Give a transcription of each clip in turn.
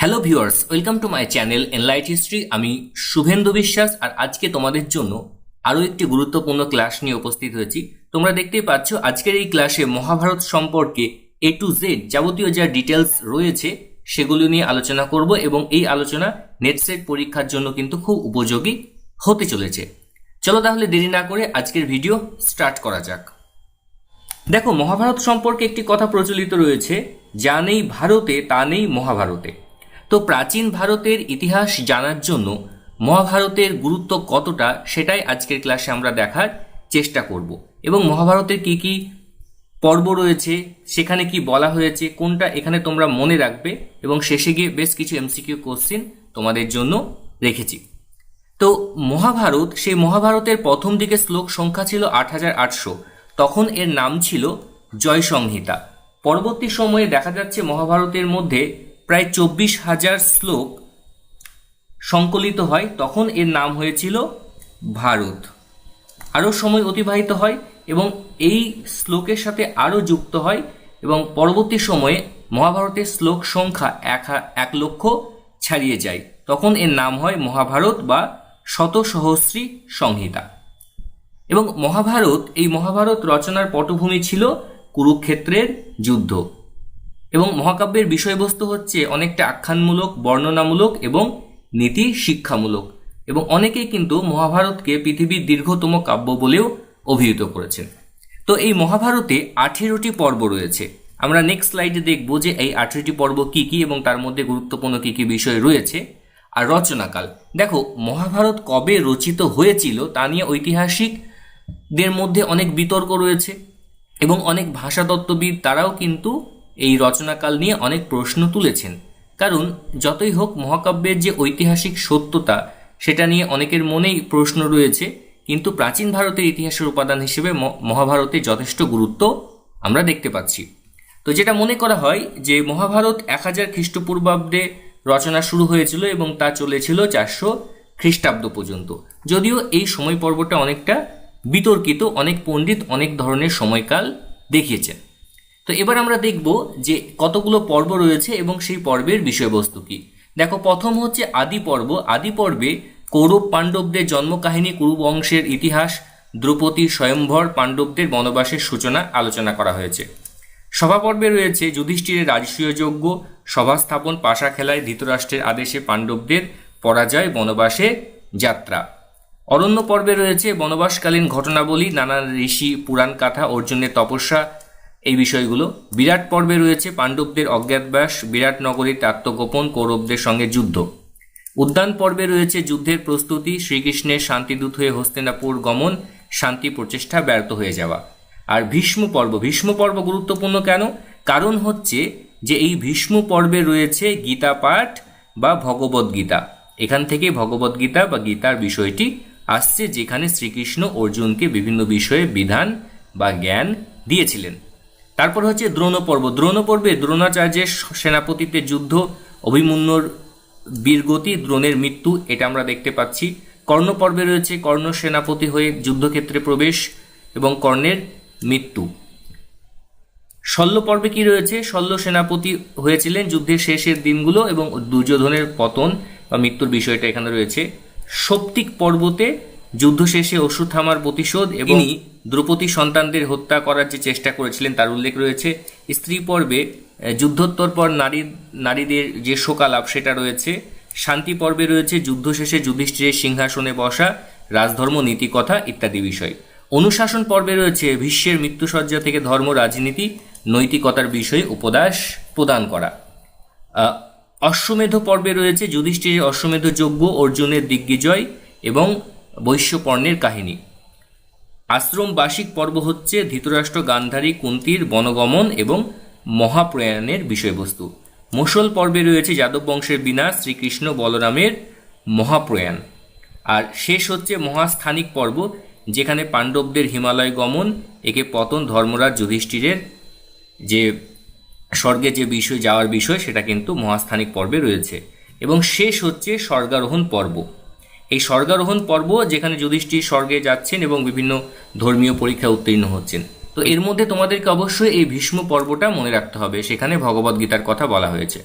Hello viewers, welcome to my channel enlight history. আমি শুভেন্দু বিশ্বাস আর আজকে তোমাদের জন্য আরও একটি গুরুত্বপূর্ণ ক্লাস নিয়ে উপস্থিত হয়েছি। তোমরা দেখতেই পাচ্ছ আজকের এই ক্লাসে মহাভারত সম্পর্কে এ টু জেড যাবতীয় যা ডিটেলস রয়েছে সেগুলো নিয়ে আলোচনা করব এবং এই আলোচনা নেট সেট পরীক্ষার জন্য কিন্তু খুব উপযোগী হতে চলেছে। চলো তাহলে দেরি না করে আজকের ভিডিও স্টার্ট করা যাক। দেখো, মহাভারত সম্পর্কে একটি কথা প্রচলিত রয়েছে, যা নেই ভারতে তা নেই মহাভারতে। তো প্রাচীন ভারতের ইতিহাস জানার জন্য মহাভারতের গুরুত্ব কতটা সেটাই আজকের ক্লাসে আমরা দেখার চেষ্টা করব এবং মহাভারতের কি কি পর্ব রয়েছে, সেখানে কি বলা হয়েছে, কোনটা এখানে তোমরা মনে রাখবে এবং শেষে গিয়ে বেশ কিছু এমসিকিউ কোশ্চেন তোমাদের জন্য রেখেছি। তো মহাভারত, সেই মহাভারতের প্রথম দিকে শ্লোক সংখ্যা ছিল ৮,৮০০, তখন এর নাম ছিল জয় সংহিতা। পরবর্তী সময়ে দেখা যাচ্ছে মহাভারতের মধ্যে প্রায় ২৪,০০০ শ্লোক সংকলিত হয়, তখন এর নাম হয়েছিল ভারত। আরও সময় অতিবাহিত হয় এবং এই শ্লোকের সাথে আরও যুক্ত হয় এবং পরবর্তী সময়ে মহাভারতের শ্লোক সংখ্যা ১,০০,০০০ ছাড়িয়ে যায়, তখন এর নাম হয় মহাভারত বা শতসহস্রী সংহিতা। এবং এই মহাভারত রচনার পটভূমি ছিল কুরুক্ষেত্রের যুদ্ধ এবং মহাকাব্যের বিষয়বস্তু হচ্ছে অনেকটা আখ্যানমূলক, বর্ণনামূলক এবং নীতি শিক্ষামূলক এবং অনেকেই কিন্তু মহাভারতকে পৃথিবীর দীর্ঘতম কাব্য বলেও অভিহিত করেছেন। তো এই মহাভারতে ১৮টি পর্ব রয়েছে। আমরা নেক্সট স্লাইডে দেখব যে এই ১৮টি পর্ব কি কি এবং তার মধ্যে গুরুত্বপূর্ণ কি কি বিষয় রয়েছে। আর রচনাকাল, দেখো মহাভারত কবে রচিত হয়েছিল তা নিয়ে ঐতিহাসিকদের মধ্যে অনেক বিতর্ক রয়েছে এবং অনেক ভাষাতত্ত্ববিদ তারাও কিন্তু এই রচনাকাল নিয়ে অনেক প্রশ্ন তুলেছেন। কারণ যতই হোক মহাকাব্যের যে ঐতিহাসিক সত্যতা সেটা নিয়ে অনেকের মনেই প্রশ্ন রয়েছে, কিন্তু প্রাচীন ভারতের ইতিহাসের উপাদান হিসেবে মহাভারতে যথেষ্ট গুরুত্ব আমরা দেখতে পাচ্ছি। তো যেটা মনে করা হয় যে মহাভারত ১,০০০ খ্রিস্টপূর্বাব্দে রচনা শুরু হয়েছিল এবং তা চলেছিল ৪০০ খ্রিস্টাব্দ পর্যন্ত। যদিও এই সময় পর্বটা অনেকটা বিতর্কিত, অনেক পণ্ডিত অনেক ধরনের সময়কাল দেখিয়েছেন। তো এবার আমরা দেখব যে কতগুলো পর্ব রয়েছে এবং সেই পর্বের বিষয়বস্তু কি। দেখো, প্রথম হচ্ছে আদি পর্ব। আদি পর্বে কৌরব পাণ্ডবদের জন্মকাহিনী, কুরু বংশের ইতিহাস, দ্রৌপদী স্বয়ম্বর, পাণ্ডবদের বনবাসের সূচনা আলোচনা করা হয়েছে। সভা পর্বে রয়েছে যুধিষ্ঠিরের রাজসূয় যজ্ঞ, সভা স্থাপন, পাশা খেলায়, ধৃতরাষ্ট্রের আদেশে পাণ্ডবদের পরাজয়, বনবাসে যাত্রা। অরণ্য পর্বে রয়েছে বনবাসকালীন ঘটনাবলী, নানা ঋষি, পুরাণ কাথা, অর্জুনের তপস্যা, এই বিষয়গুলো। বিরাট পর্বে রয়েছে পাণ্ডবদের অজ্ঞাতবাস, বিরাট নগরীর আত্মগোপন, কৌরবদের সঙ্গে যুদ্ধ। উদ্যান পর্বে রয়েছে যুদ্ধের প্রস্তুতি, শ্রীকৃষ্ণের শান্তিদূত হয়ে হস্তিনাপুর গমন, শান্তি প্রচেষ্টা ব্যর্থ হয়ে যাওয়া। আর ভীষ্ম পর্ব গুরুত্বপূর্ণ কেন? কারণ হচ্ছে যে এই ভীষ্ম পর্বে রয়েছে গীতা পাঠ বা ভগবদ্গীতা। এখান থেকে ভগবদ্গীতা বা গীতার বিষয়টি আসছে, যেখানে শ্রীকৃষ্ণ অর্জুনকে বিভিন্ন বিষয়ে বিধান বা জ্ঞান দিয়েছিলেন। তারপর হচ্ছে দ্রোণ পর্বে দ্রোণাচার্যের সেনাপতিতে যুদ্ধ, অভিমন্যুর বীরগতি, দ্রোণের মৃত্যু, এটা আমরা দেখতে পাচ্ছি। কর্ণ পর্বে রয়েছে কর্ণ সেনাপতি হয়ে যুদ্ধক্ষেত্রে প্রবেশ এবং কর্ণের মৃত্যু। শল্য পর্বে কি রয়েছে? শল্য সেনাপতি হয়েছিলেন যুদ্ধের শেষের দিনগুলো এবং দুর্যোধনের পতন বা মৃত্যুর বিষয়টা এখানে রয়েছে। সৌপ্তিক পর্বতে যুদ্ধ শেষে অশ্বত্থামার প্রতিশোধ এবং দ্রৌপদী সন্তানদের হত্যা করার যে চেষ্টা করেছিলেন তার উল্লেখ রয়েছে। স্ত্রী পর্বে যুদ্ধোত্তর পর নারীদের যে শোকালাপ সেটা রয়েছে। শান্তি পর্বে রয়েছে যুদ্ধ শেষে যুধিষ্ঠিরের সিংহাসনে বসা, রাজধর্ম, নীতিকথা ইত্যাদি বিষয়। অনুশাসন পর্বে রয়েছে ভীষ্মের মৃত্যুসজ্জা থেকে ধর্ম, রাজনীতি, নৈতিকতার বিষয়ে উপদেশ প্রদান করা। অশ্বমেধ পর্বে রয়েছে যুধিষ্ঠিরের অশ্বমেধ যজ্ঞ, অর্জুনের দিগ্বিজয় এবং বৈশ্যপর্ণের কাহিনী। আশ্রমবাসিক পর্ব হচ্ছে ধৃতরাষ্ট্র, গান্ধারী, কুন্তির বনগমন এবং মহাপ্রয়াণের বিষয়বস্তু। মুসল পর্বে রয়েছে যাদব বংশের বিনাশ, শ্রীকৃষ্ণ বলরামের মহাপ্রয়াণ। আর শেষ হচ্ছে মহাস্থানিক পর্ব, যেখানে পাণ্ডবদের হিমালয় গমন, একে পতন, ধর্মরাজ যুধিষ্ঠিরের যে স্বর্গে যে বিষয় যাওয়ার বিষয় সেটা কিন্তু মহাস্থানিক পর্বে রয়েছে। এবং শেষ হচ্ছে স্বর্গারোহণ পর্ব। এই স্বর্গারোহণ পর্ব যেখানে যুধিষ্ঠির স্বর্গে যাচ্ছেন এবং বিভিন্ন ধর্মীয় পরীক্ষা উত্তীর্ণ হচ্ছেন। তো এর মধ্যে তোমাদেরকে অবশ্যই এই ভীষ্ম পর্বটা মনে রাখতে হবে, সেখানে ভগবদ্গীতার কথা বলা হয়েছে।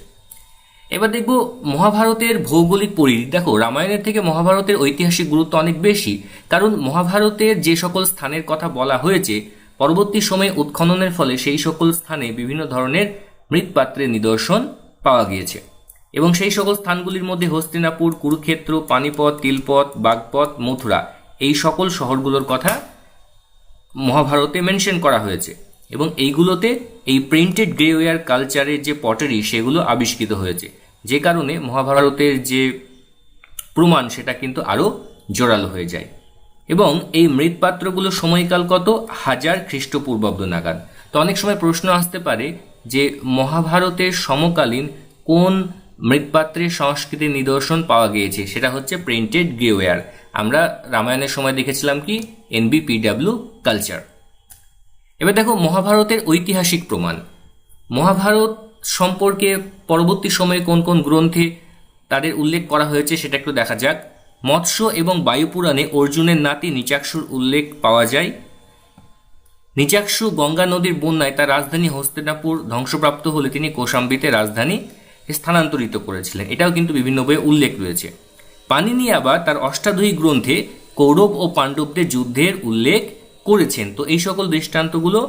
এবার দেখব মহাভারতের ভৌগোলিক পরিধি। দেখো, রামায়ণের থেকে মহাভারতের ঐতিহাসিক গুরুত্ব অনেক বেশি, কারণ মহাভারতের যে সকল স্থানের কথা বলা হয়েছে পরবর্তী সময়ে উৎখননের ফলে সেই সকল স্থানে বিভিন্ন ধরনের মৃৎপাত্রের নিদর্শন পাওয়া গিয়েছে, এবং সেই সকল স্থানগুলির মধ্যে হস্তিনাপুর, কুরুক্ষেত্র, পানিপথ, তিলপথ, বাগপথ, মথুরা এই সকল শহরগুলোর কথা মহাভারতে মেনশন করা হয়েছে, এবং এইগুলোতে এই প্রিন্টেড গ্রেওয়্যার কালচারের যে পটারি সেগুলো আবিষ্কৃত হয়েছে, যে কারণে মহাভারতের যে প্রমাণ সেটা কিন্তু আরও জোরালো হয়ে যায়। এবং এই মৃৎপাত্রগুলো সময়কাল কত? 1000 খ্রিস্টপূর্বাব্দ নাগাদ। তো অনেক সময় প্রশ্ন আসতে পারে যে মহাভারতের সমকালীন কোন মৃৎপাত্রের সংস্কৃতির নিদর্শন পাওয়া গিয়েছে, সেটা হচ্ছে প্রিন্টেড গ্রেওয়্যার। আমরা রামায়ণের সময় দেখেছিলাম কি NBPW কালচার। এবার দেখো মহাভারতের ঐতিহাসিক প্রমাণ। মহাভারত সম্পর্কে পরবর্তী সময়ে কোন কোন গ্রন্থে তাদের উল্লেখ করা হয়েছে সেটা একটু দেখা যাক। মৎস্য এবং বায়ুপুরাণে অর্জুনের নাতি নিচাক্ষুর উল্লেখ পাওয়া যায়। নিচাক্ষু গঙ্গা নদীর বন্যায় তার রাজধানী হস্তিনাপুর ধ্বংসপ্রাপ্ত হলে তিনি কৌশাম্বীতে রাজধানী স্থানান্তরিত করেছিলেন, এটাও কিন্তু বিভিন্ন বইয়ে উল্লেখ রয়েছে। পাণিনি আবার তার অষ্টাধ্যায়ী গ্রন্থে কৌরব ও পাণ্ডবদের যুদ্ধের উল্লেখ করেছেন। তো এই সকল দৃষ্টান্তগুলো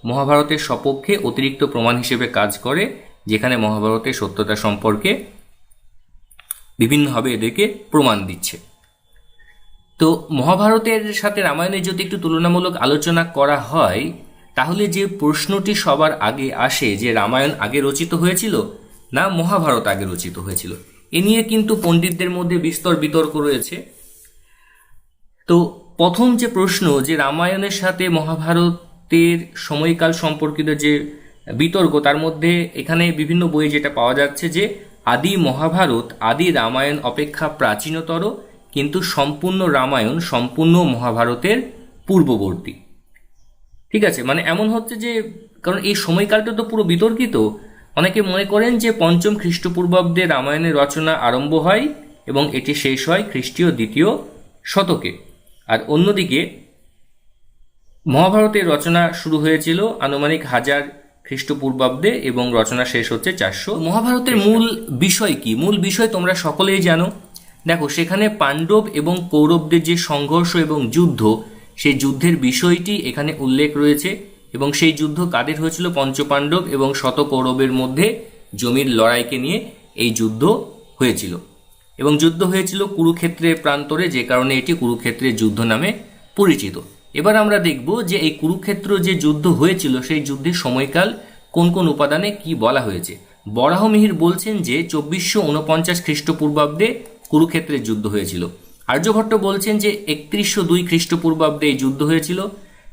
মহাভারতের সপক্ষে অতিরিক্ত প্রমাণ হিসেবে কাজ করে, যেখানে মহাভারতের সত্যতা সম্পর্কে বিভিন্নভাবে এদেরকে প্রমাণ দিচ্ছে। তো মহাভারতের সাথে রামায়ণের যদি একটু তুলনামূলক আলোচনা করা হয়, তাহলে যে প্রশ্নটি সবার আগে আসে যে রামায়ণ আগে রচিত হয়েছিল না মহাভারত আগে রচিত হয়েছিল, এ নিয়ে কিন্তু পণ্ডিতদের মধ্যে বিস্তর বিতর্ক রয়েছে। তো প্রথম যে প্রশ্ন যে রামায়ণের সাথে মহাভারতের সময়কাল সম্পর্কিত যে বিতর্ক, তার মধ্যে এখানে বিভিন্ন বইয়ে যেটা পাওয়া যাচ্ছে যে আদি মহাভারত আদি রামায়ণ অপেক্ষা প্রাচীনতর, কিন্তু সম্পূর্ণ রামায়ণ সম্পূর্ণ মহাভারতের পূর্ববর্তী। ঠিক আছে, মানে এমন হচ্ছে যে কারণ এই সময়কালটা তো পুরো বিতর্কিত। অনেকে মনে করেন যে 5ম খ্রিস্টপূর্বাব্দে রামায়ণের রচনা আরম্ভ হয় এবং এটি শেষ হয় খ্রিস্টীয় 2য় শতকে, আর অন্যদিকে মহাভারতের রচনা শুরু হয়েছিল আনুমানিক 1000 খ্রিস্টপূর্বাব্দে এবং রচনা শেষ হচ্ছে 400। মহাভারতের মূল বিষয় কি? মূল বিষয় তোমরা সকলেই জানো। দেখো, সেখানে পাণ্ডব এবং কৌরবদের যে সংঘর্ষ এবং যুদ্ধ, সেই যুদ্ধের বিষয়টি এখানে উল্লেখ রয়েছে, এবং সেই যুদ্ধ কাদের হয়েছিল? পঞ্চপাণ্ডব এবং শত কৌরবের মধ্যে জমির লড়াইকে নিয়ে এই যুদ্ধ হয়েছিল, এবং যুদ্ধ হয়েছিল কুরুক্ষেত্রের প্রান্তরে, যে কারণে এটি কুরুক্ষেত্রের যুদ্ধ নামে পরিচিত। এবার আমরা দেখব যে এই কুরুক্ষেত্র যে যুদ্ধ হয়েছিল সেই যুদ্ধের সময়কাল কোন কোন উপাদানে কি বলা হয়েছে। বরাহমিহির বলছেন যে 2449 খ্রিস্টপূর্বাব্দে কুরুক্ষেত্রের যুদ্ধ হয়েছিল। আর্যভট্ট বলছেন যে 3102 খ্রিস্টপূর্বাব্দে এই যুদ্ধ হয়েছিল।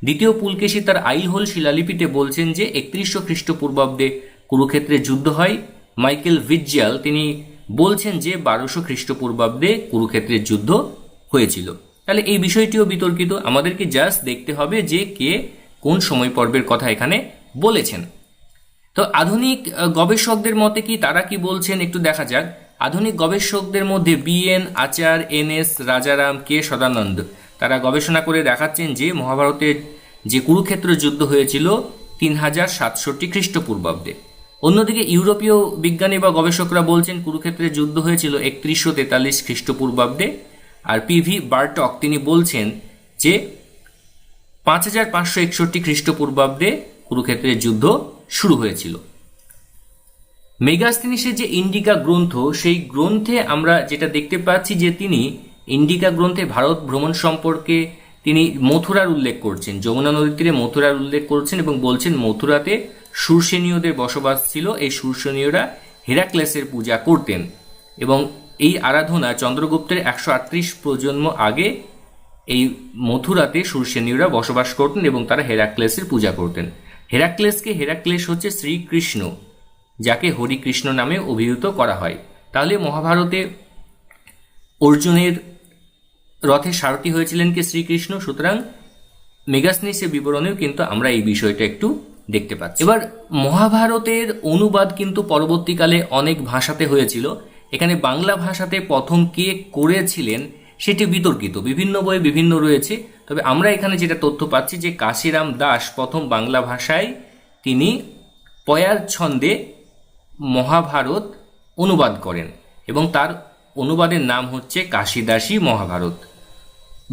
দ্বিতীয় পুলকেশী তার আইলহোল শিলালিপিতে বলছেন যে 3100 খ্রিস্টপূর্বাব্দে কুরুক্ষেত্রের যুদ্ধ হয়। মাইকেল ভিজ্জাল তিনি বলছেন যে 1200 খ্রিস্টপূর্বাব্দে কুরুক্ষেত্রের যুদ্ধ হয়েছিল। তাহলে এই বিষয়টিও বিতর্কিত, আমাদেরকে জাস্ট দেখতে হবে যে কে কোন সময় পর্বের কথা এখানে বলেছেন। তো আধুনিক গবেষকদের মতে কি, তারা কি বলছেন একটু দেখা যাক। আধুনিক গবেষকদের মধ্যে BN আচার, NS রাজারাম, K সদানন্দ তারা গবেষণা করে দেখাচ্ছেন যে মহাভারতের যে কুরুক্ষেত্র যুদ্ধ হয়েছিল 3067 খ্রিস্টপূর্বাব্দে। অন্যদিকে ইউরোপীয় বিজ্ঞানী বা গবেষকরা বলছেন কুরুক্ষেত্রের যুদ্ধ হয়েছিল 3143 খ্রিস্টপূর্বাব্দে। আর PV বার্টক তিনি বলছেন যে 5561 খ্রিস্টপূর্বাব্দে কুরুক্ষেত্রের যুদ্ধ শুরু হয়েছিল। মেগাস্থিনিসের যে ইন্ডিকা গ্রন্থ, সেই গ্রন্থে আমরা যেটা দেখতে পাচ্ছি যে তিনি ইন্ডিকা গ্রন্থে ভারত ভ্রমণ সম্পর্কে তিনি মথুরার উল্লেখ করছেন, যমুনা নদীর তীরে মথুরার উল্লেখ করছেন এবং বলছেন মথুরাতে শূরসেনীয়দের বসবাস ছিল। এই শূরসেনীয়রা হেরাক্লেসের পূজা করতেন এবং এই আরাধনা চন্দ্রগুপ্তের 138 প্রজন্ম আগে এই মথুরাতে শূরসেনীয়রা বসবাস করতেন এবং তারা হেরাক্লেসের পূজা করতেন। হেরাক্লেস হচ্ছে শ্রীকৃষ্ণ, যাকে হরিকৃষ্ণ নামে অভিহিত করা হয়। তাহলে মহাভারতে অর্জুনের রথে সারথি হয়েছিলেন কে? শ্রীকৃষ্ণ। সুতরাং মেগাস্থিনিসের বিবরণেও কিন্তু আমরা এই বিষয়টা একটু দেখতে পাচ্ছি। এবার মহাভারতের অনুবাদ কিন্তু পরবর্তীকালে অনেক ভাষাতে হয়েছিল। এখানে বাংলা ভাষাতে প্রথম কে করেছিলেন সেটি বিতর্কিত, বিভিন্ন বইয়ে বিভিন্ন রয়েছে। তবে আমরা এখানে যেটা তথ্য পাচ্ছি যে কাশিরাম দাস প্রথম বাংলা ভাষায় তিনি পয়ার ছন্দে মহাভারত অনুবাদ করেন এবং তার অনুবাদের নাম হচ্ছে কাশিদাসী মহাভারত।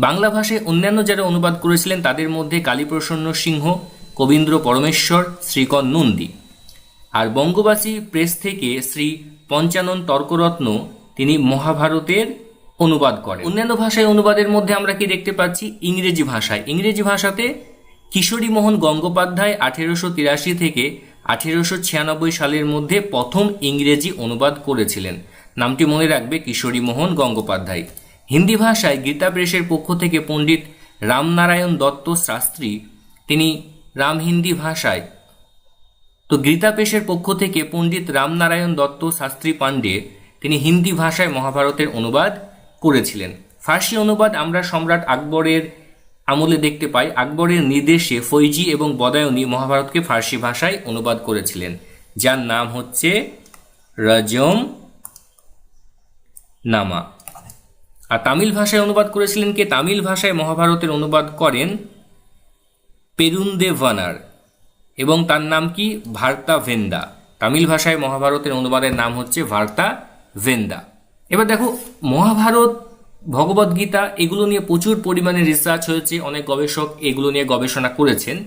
বাংলা ভাষায় অন্যান্য যারা অনুবাদ করেছিলেন তাদের মধ্যে কালীপ্রসন্ন সিংহ, কবীন্দ্র পরমেশ্বর, শ্রীকর নন্দী। আর বঙ্গবাসী প্রেস থেকে শ্রী পঞ্চানন তর্করত্ন তিনি মহাভারতের অনুবাদ করেন। অন্যান্য ভাষায় অনুবাদের মধ্যে আমরা কি দেখতে পাচ্ছি, ইংরেজি ভাষাতে কিশোরী মোহন গঙ্গোপাধ্যায় 1883 থেকে 1896 সালের মধ্যে প্রথম ইংরেজি অনুবাদ করেছিলেন। নামটি মনে রাখবে, কিশোরী মোহন গঙ্গোপাধ্যায়। হিন্দি ভাষায় গীতা প্রেসের পক্ষ থেকে পণ্ডিত রামনারায়ণ দত্ত শাস্ত্রী তিনি রাম হিন্দি ভাষায়, তো গীতা প্রেসের পক্ষ থেকে পণ্ডিত রামনারায়ণ দত্ত শাস্ত্রী পাণ্ডে তিনি হিন্দি ভাষায় মহাভারতের অনুবাদ করেছিলেন। ফার্সি অনুবাদ আমরা সম্রাট আকবরের আমলে দেখতে পাই। আকবরের নির্দেশে ফৈজি এবং বদায়নী মহাভারতকে ফার্সি ভাষায় অনুবাদ করেছিলেন, যার নাম হচ্ছে রজম নামা। আর তামিল ভাষায় অনুবাদ করেছিলেন কে? তামিল ভাষায় মহাভারতের অনুবাদ করেন পেরুন্দেভানার এবং তার নাম কি? ভার্তা ভেন্দা। তামিল ভাষায় মহাভারতের অনুবাদের নাম হচ্ছে ভার্তা ভেন্দা। এবার দেখো, মহাভারত, ভগবদ্গীতা এগুলো নিয়ে প্রচুর পরিমাণে রিসার্চ হয়েছে, অনেক গবেষক এগুলো নিয়ে গবেষণা করেছেন।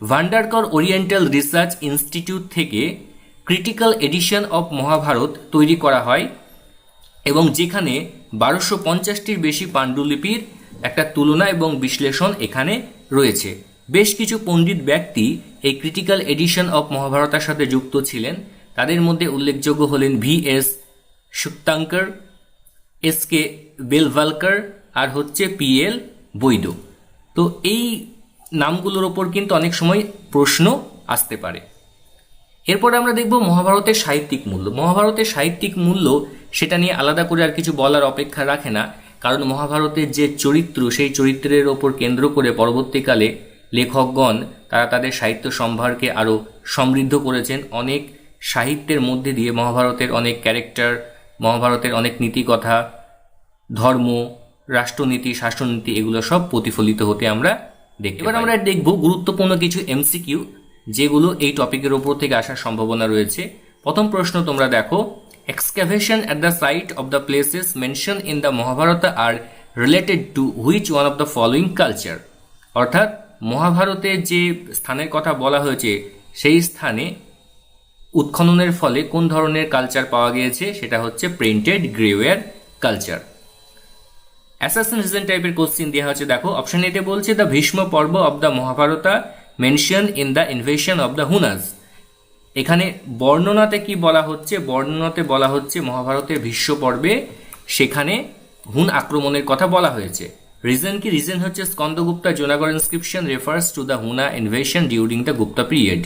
ভান্ডারকর ওরিয়েন্টাল রিসার্চ ইনস্টিটিউট থেকে ক্রিটিক্যাল এডিশন অফ মহাভারত তৈরি করা হয় এবং যেখানে 1250টির বেশি পাণ্ডুলিপির একটা তুলনা এবং বিশ্লেষণ এখানে রয়েছে। বেশ কিছু পণ্ডিত ব্যক্তি এই ক্রিটিক্যাল এডিশন অফ মহাভারতের সাথে যুক্ত ছিলেন। তাদের মধ্যে উল্লেখযোগ্য হলেন VS শুক্তাঙ্কর, SK বেলভালকার আর হচ্ছে PL বৈদ। তো এই নামগুলোর ওপর কিন্তু অনেক সময় প্রশ্ন আসতে পারে। এরপর আমরা দেখব মহাভারতের সাহিত্যিক মূল্য। মহাভারতের সাহিত্যিক মূল্য সেটা নিয়ে আলাদা করে আর কিছু বলার অপেক্ষা রাখে না, কারণ মহাভারতের যে চরিত্র, সেই চরিত্রের ওপর কেন্দ্র করে পরবর্তীকালে লেখকগণ তারা তাদের সাহিত্য সম্ভারকে আরও সমৃদ্ধ করেছেন। অনেক সাহিত্যের মধ্যে দিয়ে মহাভারতের অনেক ক্যারেক্টার, মহাভারতের অনেক নীতিকথা, ধর্ম, রাষ্ট্রনীতি, শাসননীতি এগুলো সব প্রতিফলিত হতে আমরা দেখি। এবার আমরা দেখব গুরুত্বপূর্ণ কিছু MCQ যেগুলো এই টপিকের ওপর থেকে আসার সম্ভাবনা রয়েছে। প্রথম প্রশ্ন তোমরা দেখো, excavation at the site of the places mention in the Mahabharata are related to which one of the following culture. অর্থাৎ মহাভারতের যে স্থানের কথা বলা হয়েছে সেই স্থানে উৎখননের ফলে কোন ধরনের কালচার পাওয়া গিয়েছে, সেটা হচ্ছে printed grey ware culture. Assertion reason টাইপের কোশ্চিন দেওয়া হচ্ছে। দেখো, অপশন এতে বলছে the Bhishma Parva of the Mahabharata mention in the invasion of the Hunas. এখানে বর্ণনাতে কি বলা হচ্ছে? বর্ণনাতে বলা হচ্ছে মহাভারতের ভীষ্ম পর্বে সেখানে হুন আক্রমণের কথা বলা হয়েছে। রিজন কি? রিজন হচ্ছে Skandagupta Junagadh inscription refers to the Huna invasion during the Gupta period.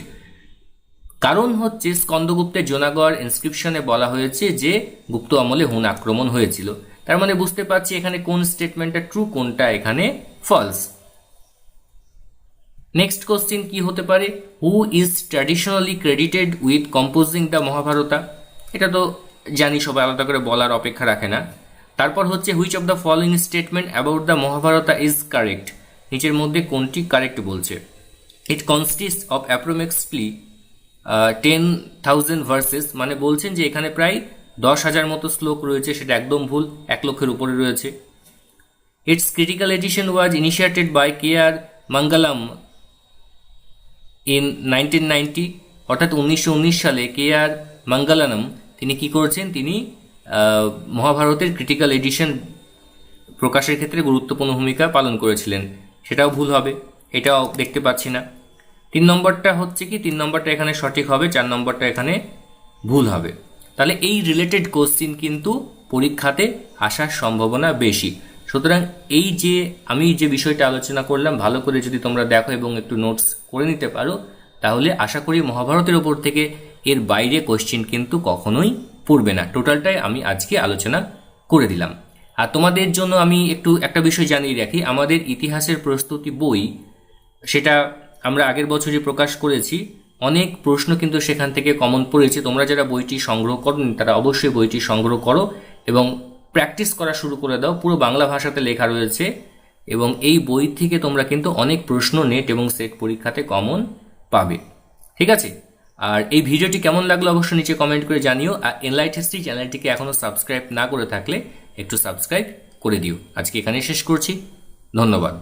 কারণ হচ্ছে স্কন্দগুপ্তের জুনাগড় ইনস্ক্রিপশনে বলা হয়েছে যে গুপ্ত আমলে হুন আক্রমণ হয়েছিল। তার মানে বুঝতে পারছি এখানে কোন স্টেটমেন্টটা ট্রু, কোনটা এখানে ফলস। নেক্সট কোশ্চিন কি হতে পারে? Who is traditionally credited with composing the Mahabharata. এটা তো জানি, সবাই আলাদা করে বলার অপেক্ষা রাখে না। তারপর হচ্ছে which of the following statement about the Mahabharata is correct. নিচের মধ্যে কোনটি কারেক্ট বলছে? ইট কনসিস্ট অফ অ্যাপ্রক্সিমেটলি 10,000 ভার্সেস, মানে বলছেন যে এখানে প্রায় 10,000 মতো শ্লোক রয়েছে, সেটা একদম ভুল, 1 লক্ষের উপরে রয়েছে। Its critical edition was initiated by KR Mangalam in 1990, অর্থাৎ 1919 সালে KR মঙ্গলম তিনি কি করেছেন? তিনি মহাভারতের ক্রিটিক্যাল এডিশন প্রকাশের ক্ষেত্রে গুরুত্বপূর্ণ ভূমিকা পালন করেছিলেন। সেটাও ভুল হবে, এটাও দেখতে পাচ্ছি না। 3 নম্বরটা হচ্ছে কি? 3 নম্বরটা এখানে সঠিক হবে, 4 নম্বরটা এখানে ভুল হবে। তাহলে এই রিলেটেড কোশ্চিন কিন্তু পরীক্ষাতে আসার সম্ভাবনা বেশি। সুতরাং এই যে আমি যে বিষয়টা আলোচনা করলাম, ভালো করে যদি তোমরা দেখো এবং একটু নোটস করে নিতে পারো, তাহলে আশা করি মহাভারতের ওপর থেকে এর বাইরে কোশ্চিন কিন্তু কখনোই পড়বে না। টোটালটাই আমি আজকে আলোচনা করে দিলাম। আর তোমাদের জন্য আমি একটা বিষয় জানিয়ে রাখি, আমাদের ইতিহাসের প্রস্তুতি বই, সেটা আমরা আগের বছরই প্রকাশ করেছি। অনেক প্রশ্ন কিন্তু সেখান থেকে কমন পড়েছে। তোমরা যারা বইটি সংগ্রহ করোনি তারা অবশ্যই বইটি সংগ্রহ করো এবং প্র্যাকটিস করা শুরু করে দাও। পুরো বাংলা ভাষাতে লেখা রয়েছে এবং এই বই থেকে তোমরা কিন্তু অনেক প্রশ্ন নেট এবং সেট পরীক্ষাতে কমন পাবে। ঠিক আছে? আর এই ভিডিওটি কেমন লাগলো অবশ্যই নিচে কমেন্ট করে জানিও। আর এনলাইট হিস্ট্রি চ্যানেলটিকে এখনও সাবস্ক্রাইব না করে থাকলে একটু সাবস্ক্রাইব করে দিও। আজকে এখানেই শেষ করছি, ধন্যবাদ।